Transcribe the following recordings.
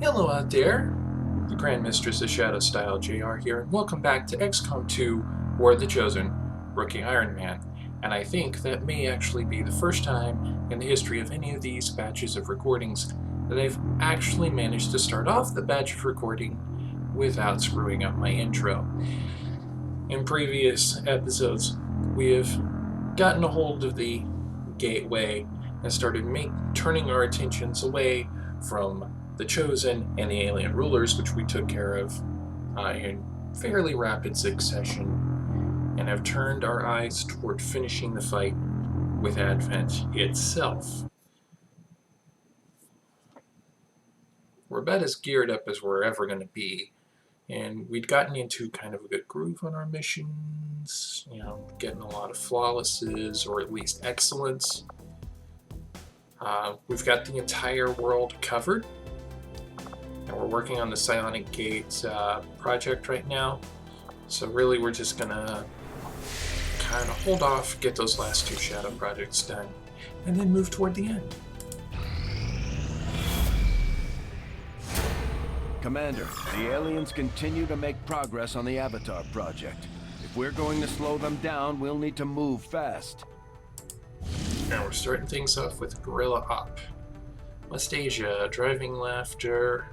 Hello out there, the Grandmistress of Shadow Style JR here, and welcome back to XCOM 2 War of the Chosen, Rookie Ironman. And I think that may actually be the first time in the history of any of these batches of recordings that I've actually managed to start off the batch of recording without screwing up my intro. In previous episodes, we have gotten a hold of the gateway and started turning our attentions away from the Chosen and the alien rulers, which we took care of in fairly rapid succession, and have turned our eyes toward finishing the fight with Advent itself. We're about as geared up as we're ever going to be, and we'd gotten into kind of a good groove on our missions, getting a lot of flawlesses, or at least excellence. We've got the entire world covered, and we're working on the Psionic Gate project right now. So really we're just gonna kind of hold off, get those last two shadow projects done, and then move toward the end. Commander, the aliens continue to make progress on the Avatar project. If we're going to slow them down, we'll need to move fast. Now we're starting things off with guerrilla op. West Asia, driving laughter,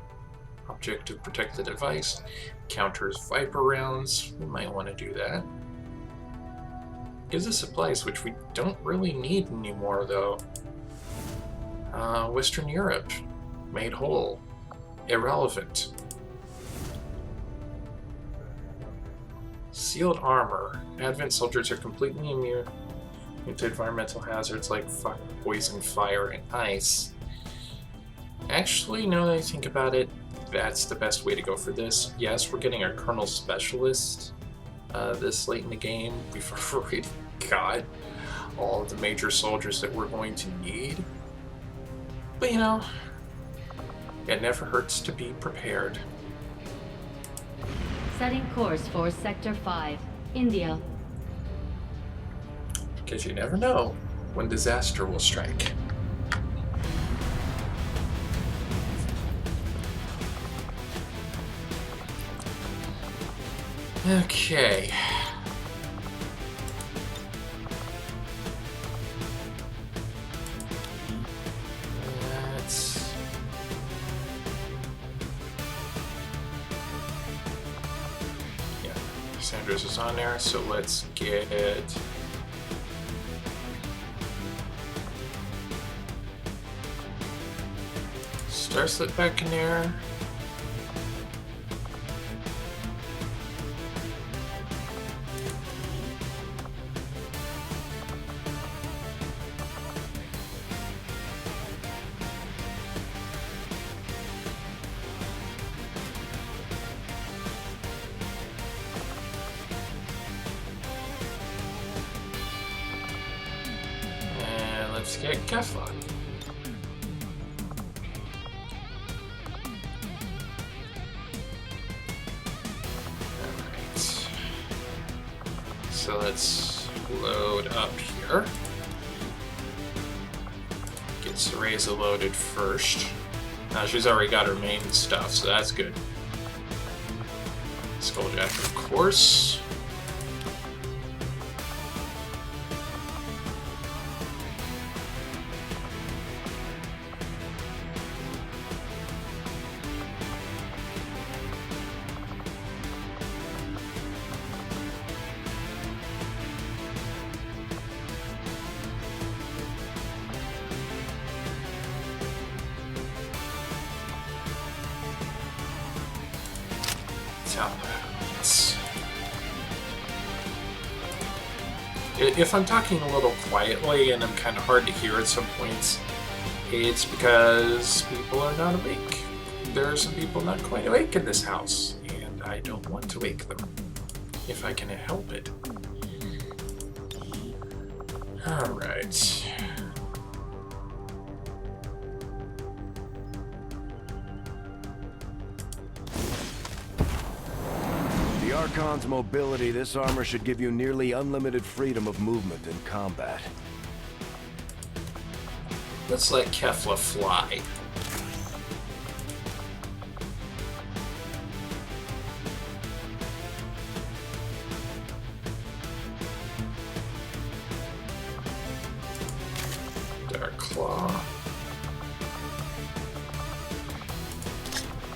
objective protect the device, counters Viper rounds. We might want to do that. Gives us supplies, which we don't really need anymore though. Western Europe, made whole, irrelevant. Sealed armor. Advent soldiers are completely immune to environmental hazards like poison, fire, and ice. Actually, now that I think about it, that's the best way to go for this. Yes, we're getting our Colonel Specialist this late in the game before we got all of the major soldiers that we're going to need. But it never hurts to be prepared. Setting course for Sector 5, India. Because you never know when disaster will strike. Okay. Sanders is on there, so let's get Starslip back in there. Let's get Kefla. Alright. So let's load up here. Get Cereza loaded first. Now she's already got her main stuff, so that's good. Skulljack, of course. If I'm talking a little quietly and I'm kind of hard to hear at some points, it's because people are not awake. There are some people not quite awake in this house, and I don't want to wake them, if I can help it. Alright. The Archon's mobility, this armor should give you nearly unlimited freedom of movement in combat. Let's let Kefla fly.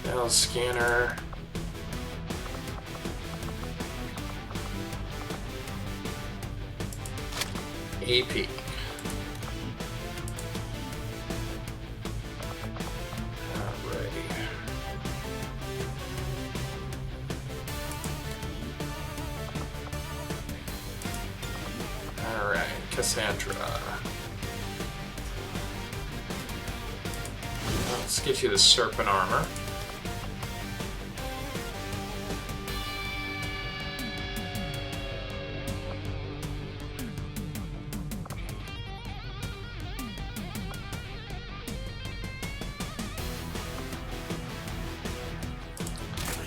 Now scanner. AP. Alrighty. Alright, Cassandra. Let's get you the serpent armor.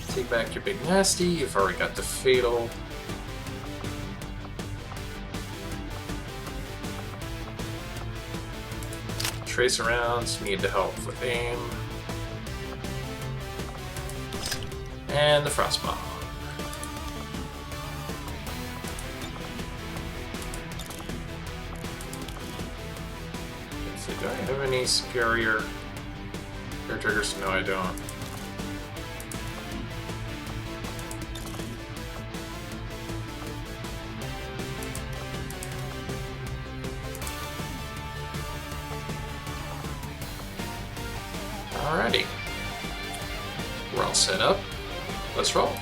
Take back your big nasty. You've already got the fatal. Tracer rounds, need to help with aim. And the frost bomb. Let's see, do I have any superior air triggers? No, I don't. Alrighty. We're all set up. Let's roll.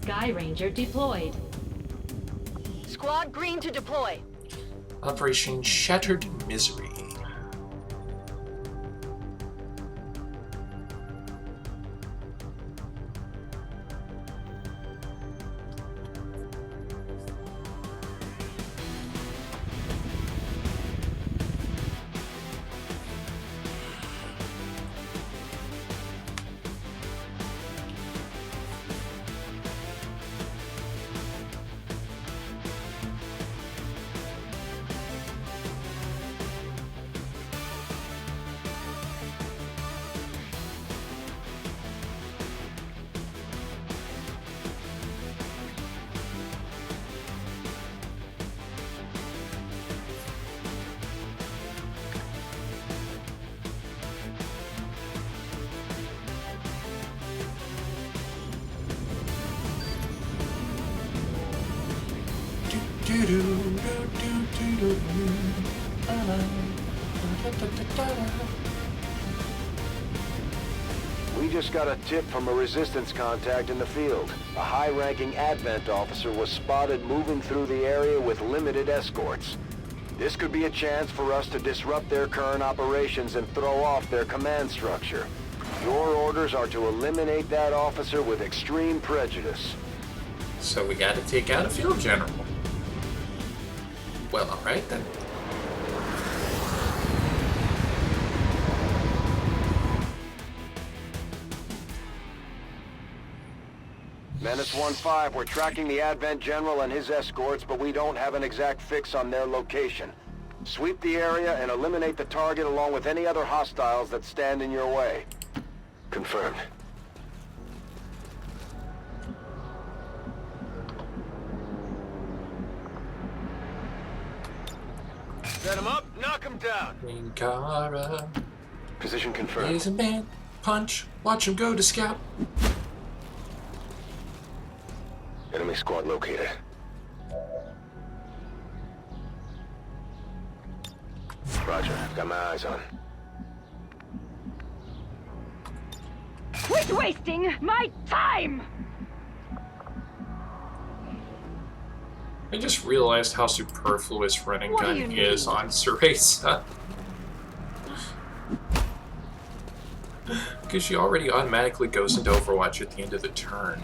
Sky Ranger deployed. Squad green to deploy. Operation Shattered Misery. We just got a tip from a resistance contact in the field. A high-ranking Advent officer was spotted moving through the area with limited escorts. This could be a chance for us to disrupt their current operations and throw off their command structure. Your orders are to eliminate that officer with extreme prejudice. So we gotta take out a field general. Well, alright then. Menace 1-5, we're tracking the Advent General and his escorts, but we don't have an exact fix on their location. Sweep the area and eliminate the target along with any other hostiles that stand in your way. Confirmed. Set him up, knock him down. Linkara Position confirmed. is a man. Punch. Watch him go to scout. Enemy squad located. Roger, got my eyes on. Quit wasting my time! I just realized how superfluous running What do gun you is need? on Cereza. Because she already automatically goes into Overwatch at the end of the turn.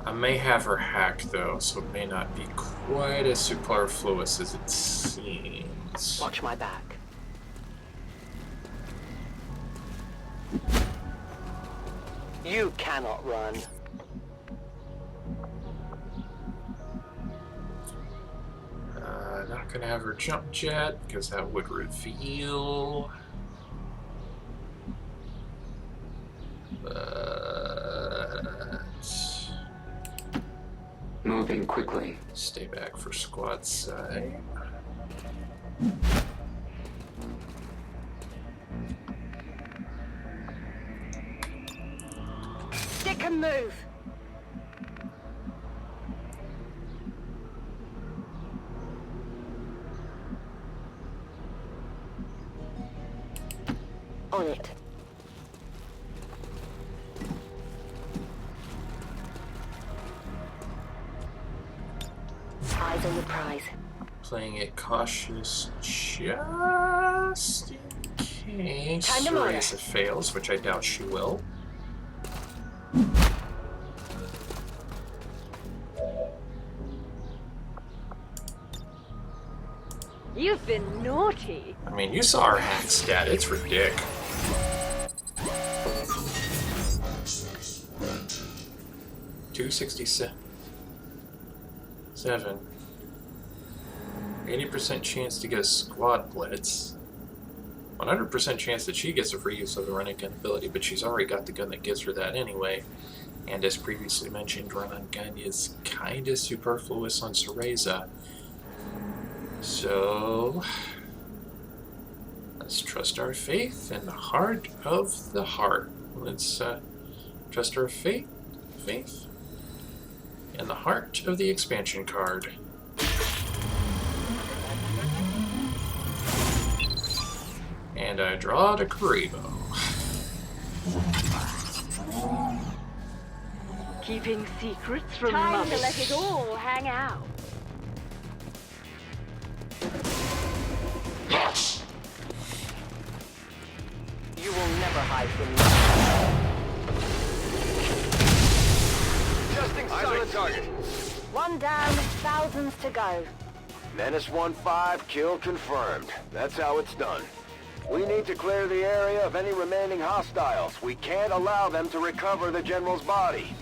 I may have her hacked though, so it may not be quite as superfluous as it seems. Watch my back. You cannot run. Not gonna have her jump jet because that would reveal. Moving quickly. Stay back for squad side. Stick and move. On it. Eyes on the prize. Playing it cautious just in case Time to motor. Teresa fails, which I doubt she will. You've been naughty. I mean, you saw our hack stat, it's ridiculous. $267. 80% chance to get a squad blitz. 100% chance that she gets a free use of the running gun ability, but she's already got the gun that gives her that anyway. And as previously mentioned, run on gun is kinda superfluous on Cereza. So let's trust our faith in the heart of the heart. Let's trust our faith in the heart of the expansion card. And I draw the Karibo. Keeping secrets from Time Mummy. to let it all hang out. You will never hide from me. Adjusting sight. Eyes on the target. One down, thousands to go. Menace 1-5, kill confirmed. That's how it's done. We need to clear the area of any remaining hostiles. We can't allow them to recover the General's body.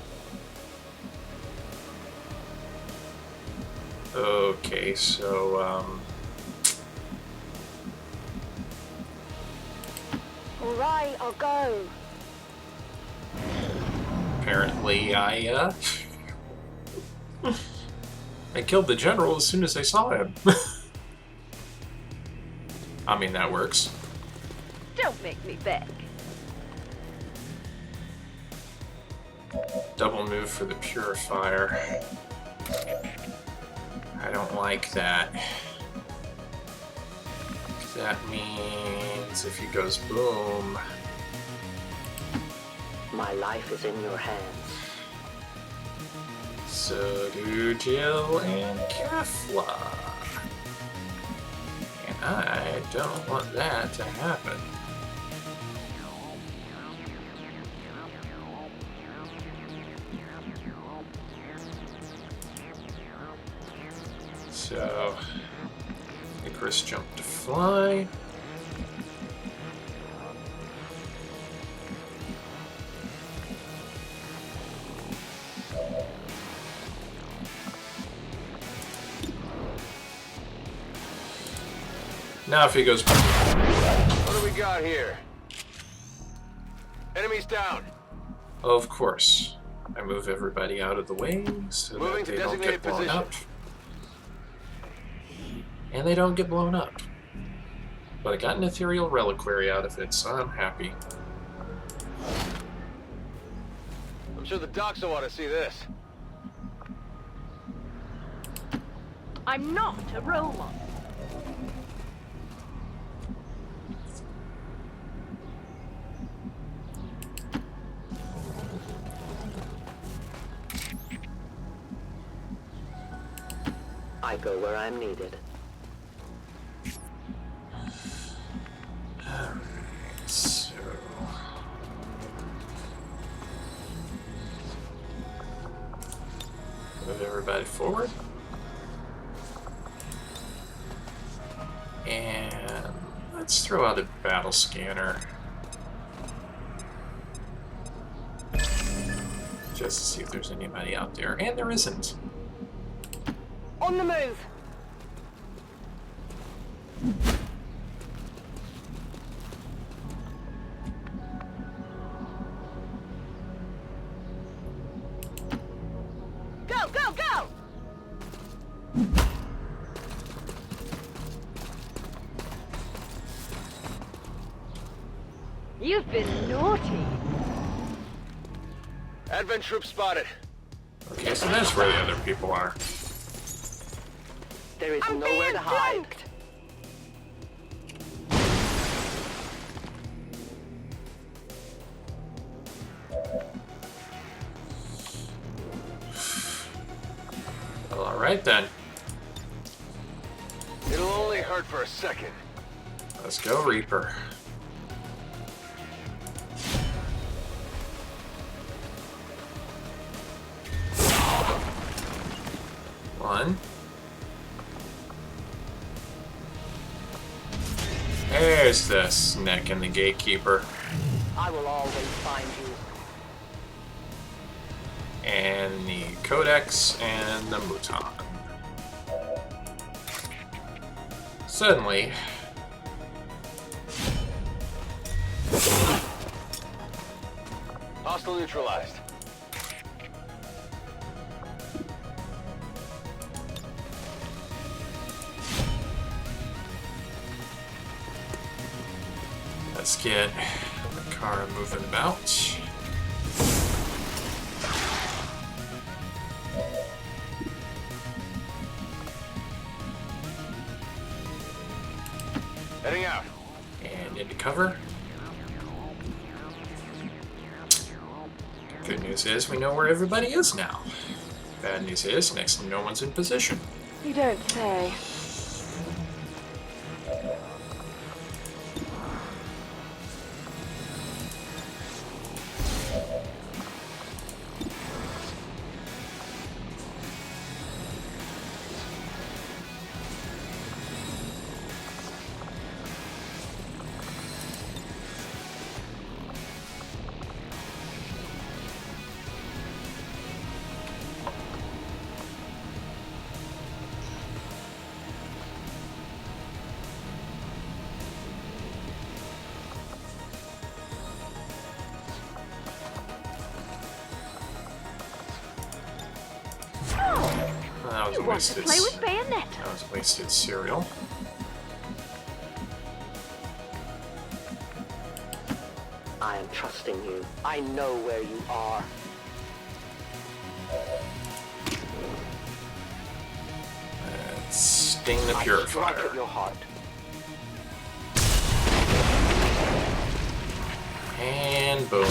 Okay, so, All right, I'll go. apparently I killed the general as soon as I saw him. I mean, that works. Don't make me beg. Double move for the purifier. I don't like that. That means if he goes boom... My life is in your hands. So do Jill and Kefla. And I don't want that to happen. So, Icarus jumped to fly. Now if he goes... What do we got here? Enemies down. Of course. I move everybody out of the way so Moving that to they don't get designated blown position. up. And they don't get blown up. But I got an ethereal reliquary out of it, so I'm happy. I'm sure the docs will want to see this. I'm not a role model. I go where I'm needed. So... move everybody forward. And let's throw out a battle scanner. Just to see if there's anybody out there. And there isn't. On the move. Go, go, go! You've been naughty. Advent troop spotted. Okay, so that's where the other people are. There is I'm nowhere being to hide. flanked. Well, alright then. It'll only hurt for a second. Let's go, Reaper. One. There's the Sneck and the Gatekeeper. I will always find you. And the Codex and the Mouton. Suddenly, Hostile neutralized. let's get the car moving about. Heading out. And into cover. Good news is we know where everybody is now. Bad news is next to no one's in position. You don't say. That was a You want to wasted. play with Bayonetta? That was wasted cereal. I am trusting you. I know where you are. Let's sting the I strike purifier. at your heart. And boom.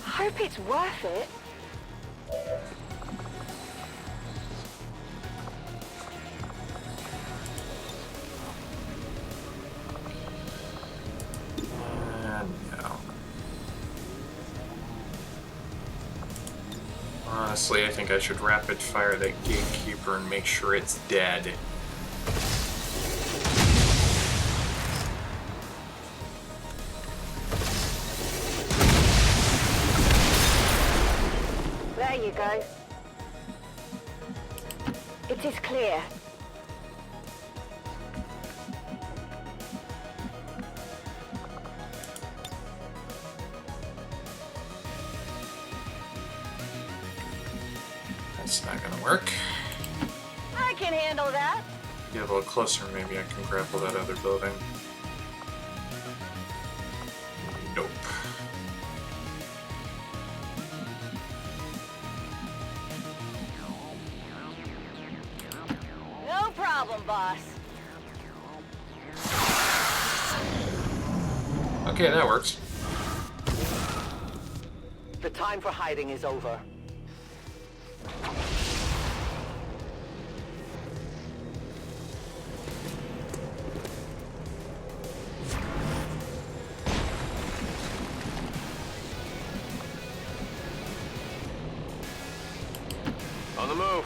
I hope it's worth it. No. Honestly, I think I should rapid fire that gatekeeper and make sure it's dead. There you go. It is clear. That's not gonna work. I can handle that. Get a little closer, maybe I can grapple that other building. Nope. No problem, boss. Okay, that works. The time for hiding is over. On the move.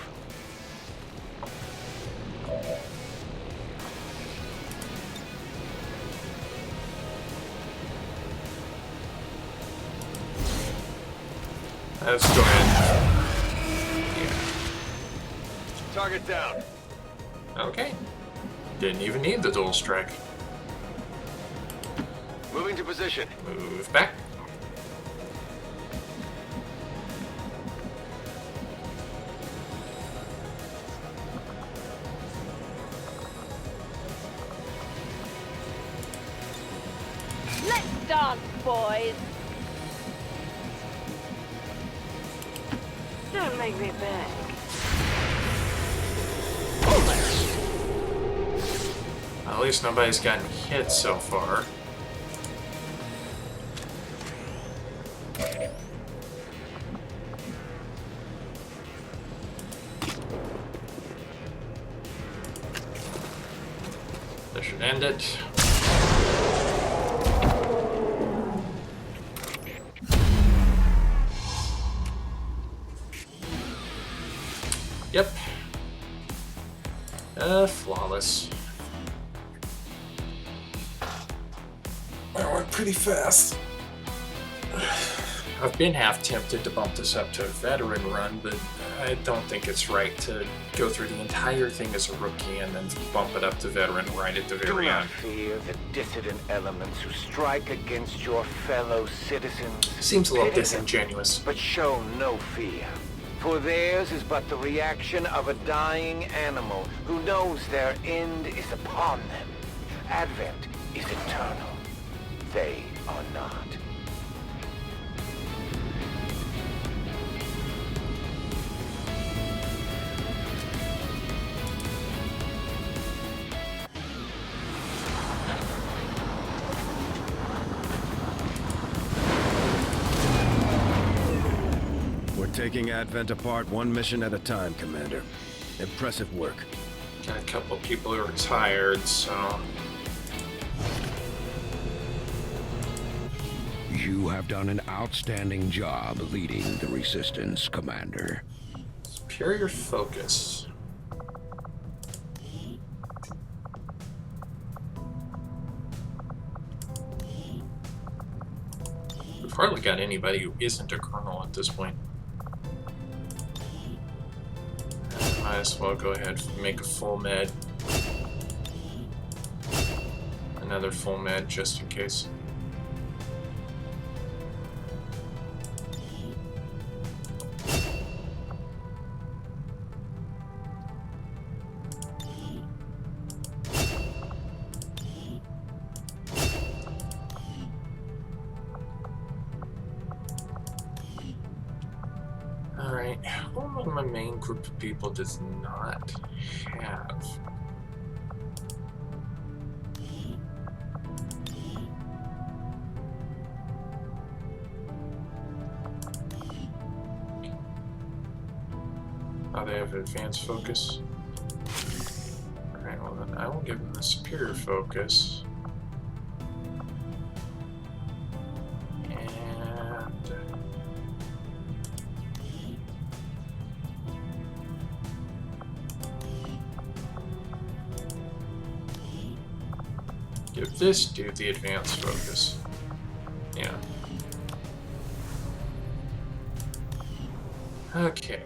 Let's go ahead. Target down. Okay. Didn't even need the dual strike. Moving to position. Move back. Let's dance, boys. Don't make me beg. At least nobody's gotten hit so far. That should end it. Yep. Flawless. That went pretty fast. I've been half tempted to bump this up to a veteran run, but I don't think it's right to go through the entire thing as a rookie and then bump it up to veteran right at the Do very not end. fear the dissident elements who strike against your fellow citizens. Seems a little Pity them, disingenuous. but show no fear. For theirs is but the reaction of a dying animal who knows their end is upon them. Advent is eternal. They are not. Taking Advent apart one mission at a time, Commander. Impressive work. Got a couple people who are tired, so... You have done an outstanding job leading the Resistance, Commander. Superior focus. We've hardly got anybody who isn't a colonel at this point. Might as well go ahead and make a full med. Another full med just in case. Alright, what my main group of people does not have? Oh, they have advanced focus. Alright, well then I will give them the superior focus. Give this dude the advanced focus. Yeah. Okay.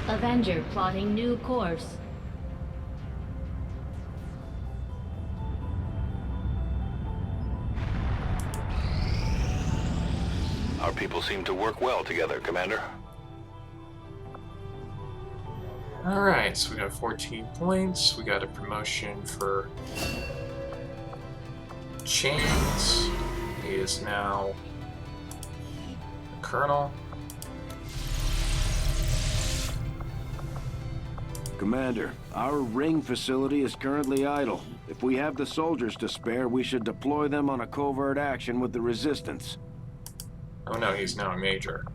Avenger plotting new course. Our people seem to work well together, Commander. Alright, so we got 14 points. We got a promotion for Chains. He is now a colonel. Commander, our ring facility is currently idle. If we have the soldiers to spare, we should deploy them on a covert action with the Resistance. Oh no, he's now a major.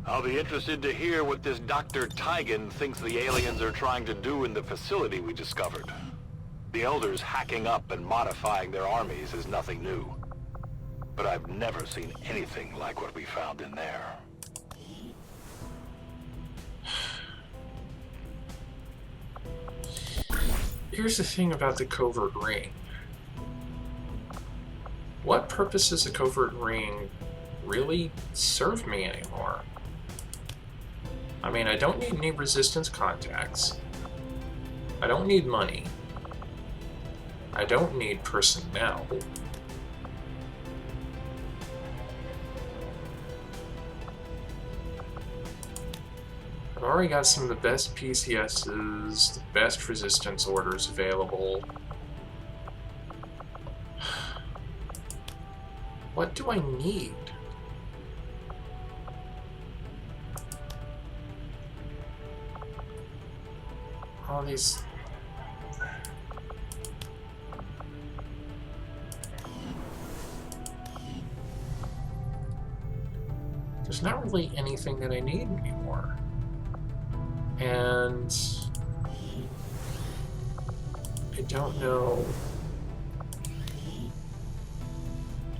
I'll be interested to hear what this Dr. Tygan thinks the aliens are trying to do in the facility we discovered. The Elders hacking up and modifying their armies is nothing new. But I've never seen anything like what we found in there. Here's the thing about the covert ring. What purpose does the covert ring really serve me anymore? I mean, I don't need any resistance contacts. I don't need money. I don't need personnel. I've already got some of the best PCSs, the best resistance orders available. What do I need? All these... There's not really anything that I need anymore. And I don't know.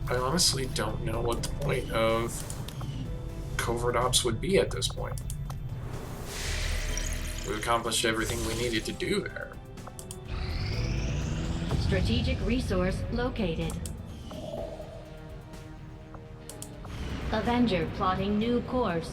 I honestly don't know what the point of covert ops would be at this point. We've accomplished everything we needed to do there. Strategic resource located. Avenger plotting new course.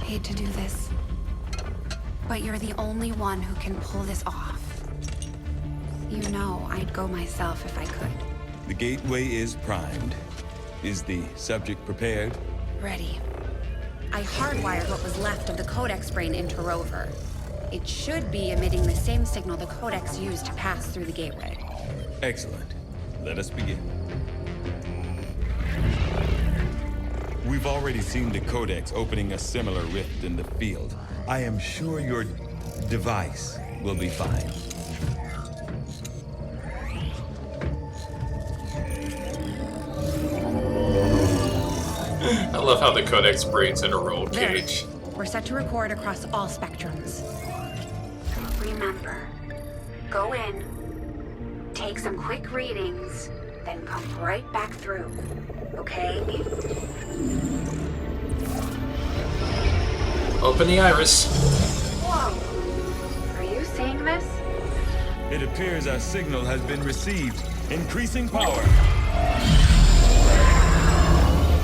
Hate to do this, but you're the only one who can pull this off. You know I'd go myself if I could. The gateway is primed. Is the subject prepared? Ready. I hardwired what was left of the Codex brain into Rover. It should be emitting the same signal the Codex used to pass through the gateway. Excellent. Let us begin. We've already seen the Codex opening a similar rift in the field. I am sure your device will be fine. I love how the Codex brains in a roll cage. We're set to record across all spectrums. Remember, go in, take some quick readings, then come right back through, okay? Open the iris. Whoa. Are you seeing this? It appears our signal has been received. Increasing power.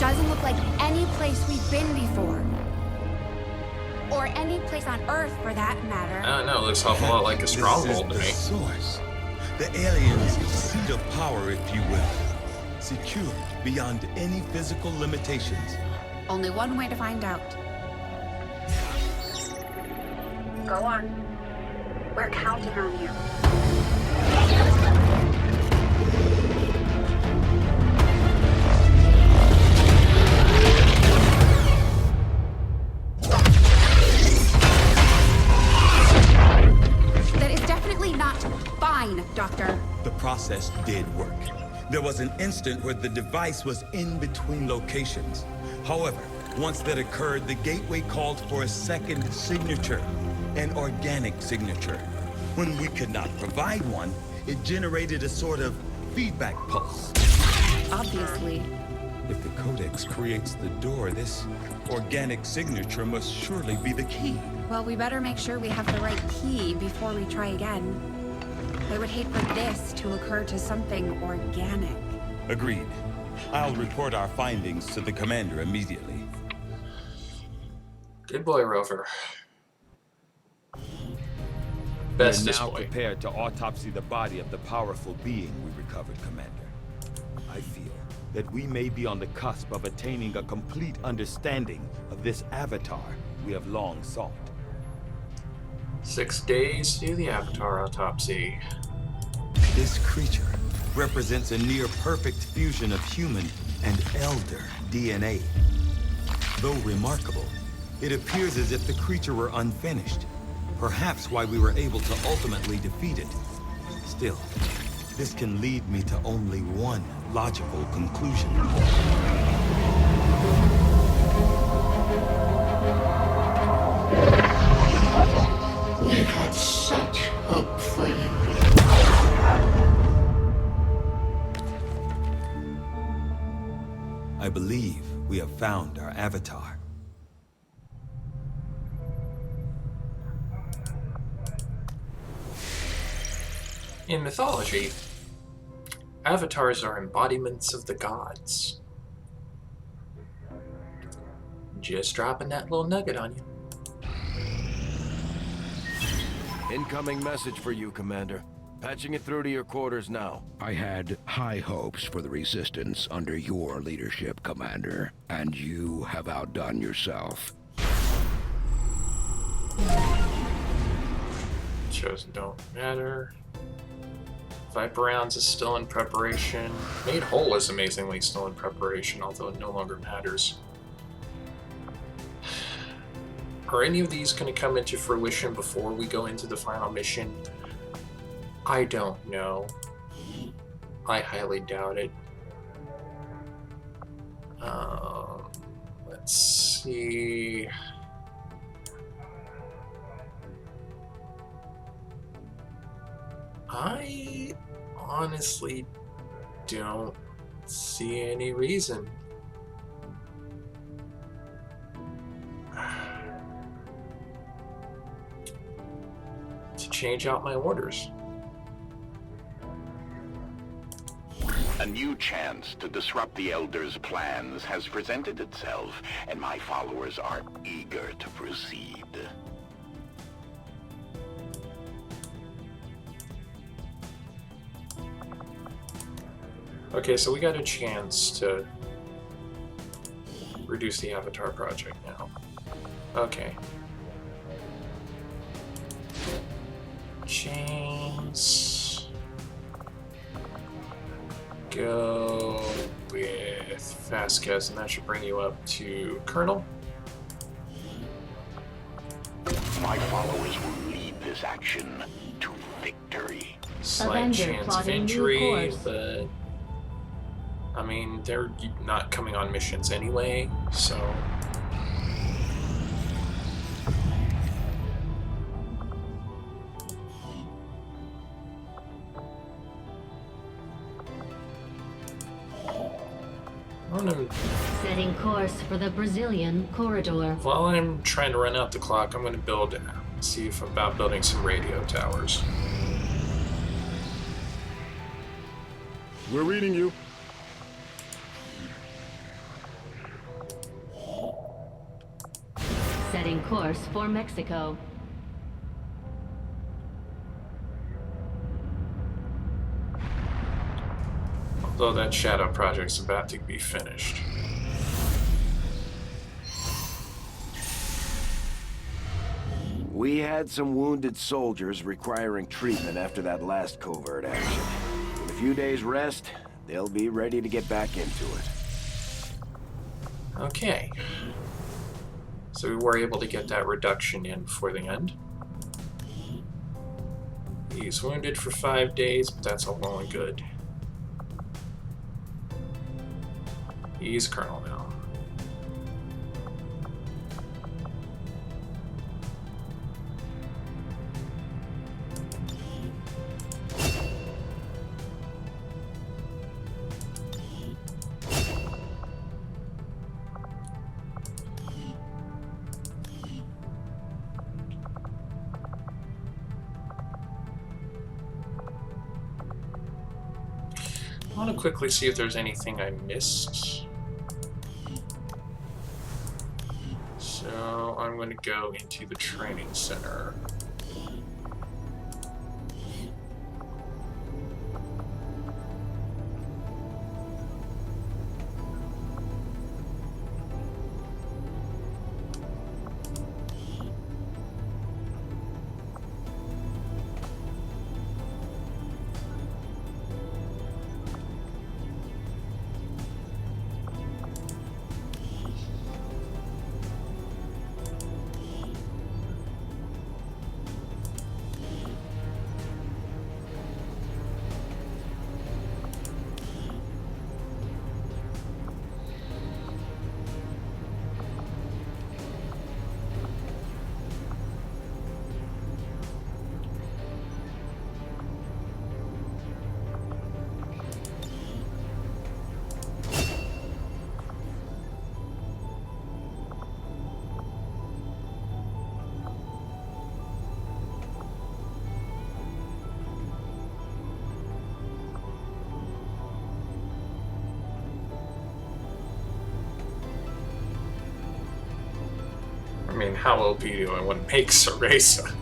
Doesn't look like any place we've been before. Or any place on Earth, for that matter. I don't know, it looks an awful lot like a stronghold to This me. is the source. The aliens' seat of power, if you will. Secured beyond any physical limitations. Only one way to find out. Go on. We're counting on you. That is definitely not fine, Doctor. The process did work. There was an instant where the device was in between locations. However, once that occurred, the gateway called for a second signature, an organic signature. When we could not provide one, it generated a sort of feedback pulse. Obviously. If the Codex creates the door, this organic signature must surely be the key. Well, we better make sure we have the right key before we try again. I would hate for this to occur to something organic. Agreed. I'll report our findings to the commander immediately. Good boy, Rover. Bestest We're now boy. prepared to autopsy the body of the powerful being we recovered, Commander. I feel that we may be on the cusp of attaining a complete understanding of this avatar we have long sought. 6 days to do the Avatar autopsy. This creature represents a near-perfect fusion of human and elder DNA. Though remarkable, it appears as if the creature were unfinished. Perhaps why we were able to ultimately defeat it. Still, this can lead me to only one logical conclusion. We had such hope for you. I believe we have found our avatar. In mythology, avatars are embodiments of the gods. Just dropping that little nugget on you. Incoming message for you, Commander. Patching it through to your quarters now. I had high hopes for the Resistance under your leadership, Commander, and you have outdone yourself. Chosen don't matter. Viper rounds is still in preparation. Made whole is amazingly still in preparation, although it no longer matters. Are any of these going to come into fruition before we go into the final mission? I don't know. I highly doubt it. Let's see. I honestly don't see any reason. To change out my orders. A new chance to disrupt the Elders' plans has presented itself, and my followers are eager to proceed. Okay, so we got a chance to reduce the Avatar project now. Okay. Chains. Go with Vasquez, and that should bring you up to Colonel. My followers will lead this action to victory. Slight chance of injury, but I mean, they're not coming on missions anyway, so... Setting course for the Brazilian corridor. While I'm trying to run out the clock, I'm going to see if I'm about building some radio towers. We're reading you. Setting course for Mexico. Although that shadow project's about to be finished. We had some wounded soldiers requiring treatment after that last covert action. With a few days rest, they'll be ready to get back into it. Okay. So we were able to get that reduction in before the end. He's wounded for 5 days, but that's all well and good. He's Colonel now. I want to quickly see if there's anything I missed. So I'm going to go into the training center. mean, how OP do I want to make Cereza?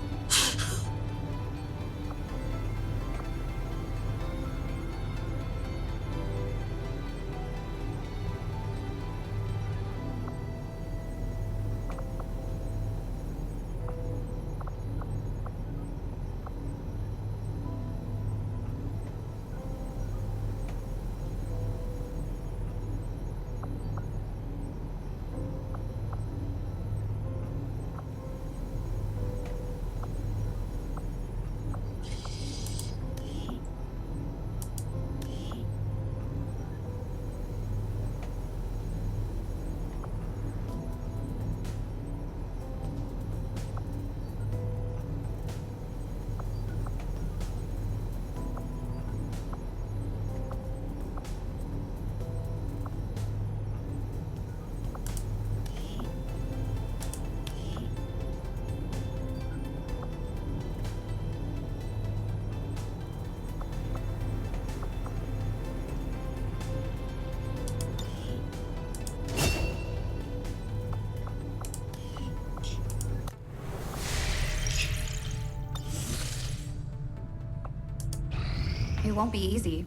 It won't be easy,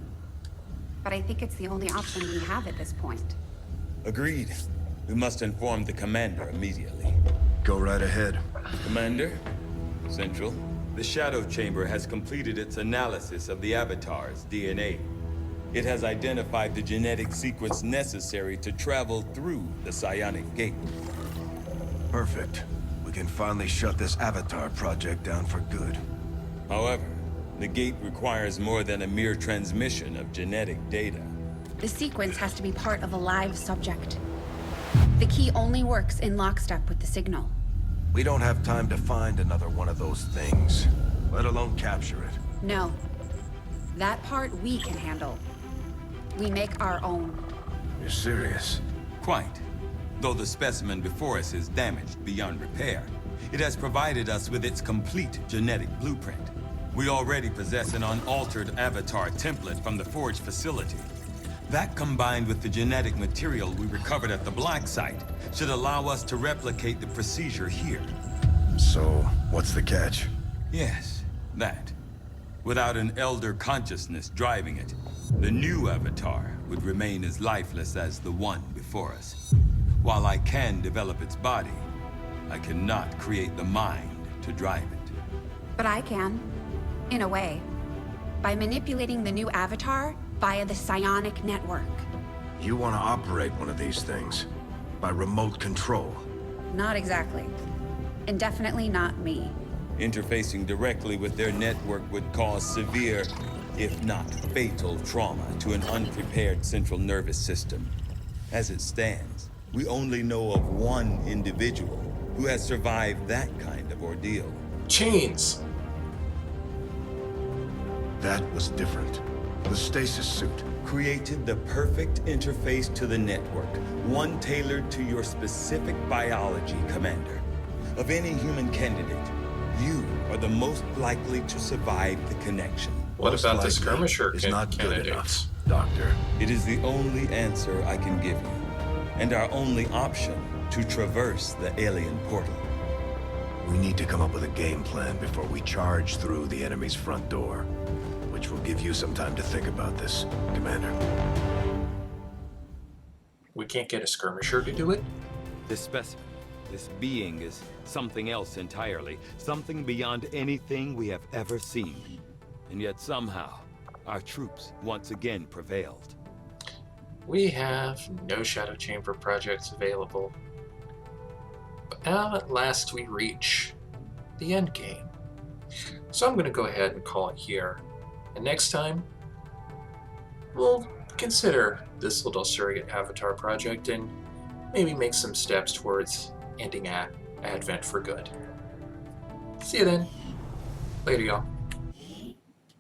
but I think it's the only option we have at this point. Agreed. We must inform the commander immediately. Go right ahead. Commander, Central, the Shadow Chamber has completed its analysis of the Avatar's DNA. It has identified the genetic sequence necessary to travel through the Psionic Gate. Perfect. We can finally shut this Avatar project down for good. However, the gate requires more than a mere transmission of genetic data. The sequence has to be part of a live subject. The key only works in lockstep with the signal. We don't have time to find another one of those things, let alone capture it. No. That part we can handle. We make our own. You're serious? Quite. Though the specimen before us is damaged beyond repair, it has provided us with its complete genetic blueprint. We already possess an unaltered Avatar template from the Forge facility. That, combined with the genetic material we recovered at the Black Site, should allow us to replicate the procedure here. So, what's the catch? Yes, that. Without an Elder consciousness driving it, the new Avatar would remain as lifeless as the one before us. While I can develop its body, I cannot create the mind to drive it. But I can. In a way. By manipulating the new Avatar via the psionic network. You want to operate one of these things? By remote control? Not exactly. And definitely not me. Interfacing directly with their network would cause severe, if not fatal, trauma to an unprepared central nervous system. As it stands, we only know of one individual who has survived that kind of ordeal. Chains! That was different. The stasis suit. Created the perfect interface to the network, one tailored to your specific biology, Commander. Of any human candidate, you are the most likely to survive the connection. What about the skirmisher is not good candidates? enough, Doctor. It is the only answer I can give you, and our only option to traverse the alien portal. We need to come up with a game plan before we charge through the enemy's front door. Which will give you some time to think about this, Commander. We can't get a skirmisher to do it? This specimen, this being is something else entirely, something beyond anything we have ever seen. And yet somehow, our troops once again prevailed. We have no Shadow Chamber projects available. But now at last we reach the end game. So I'm going to go ahead and call it here. And next time, we'll consider this little surrogate Avatar project and maybe make some steps towards ending Advent for good. See you then. Later, y'all.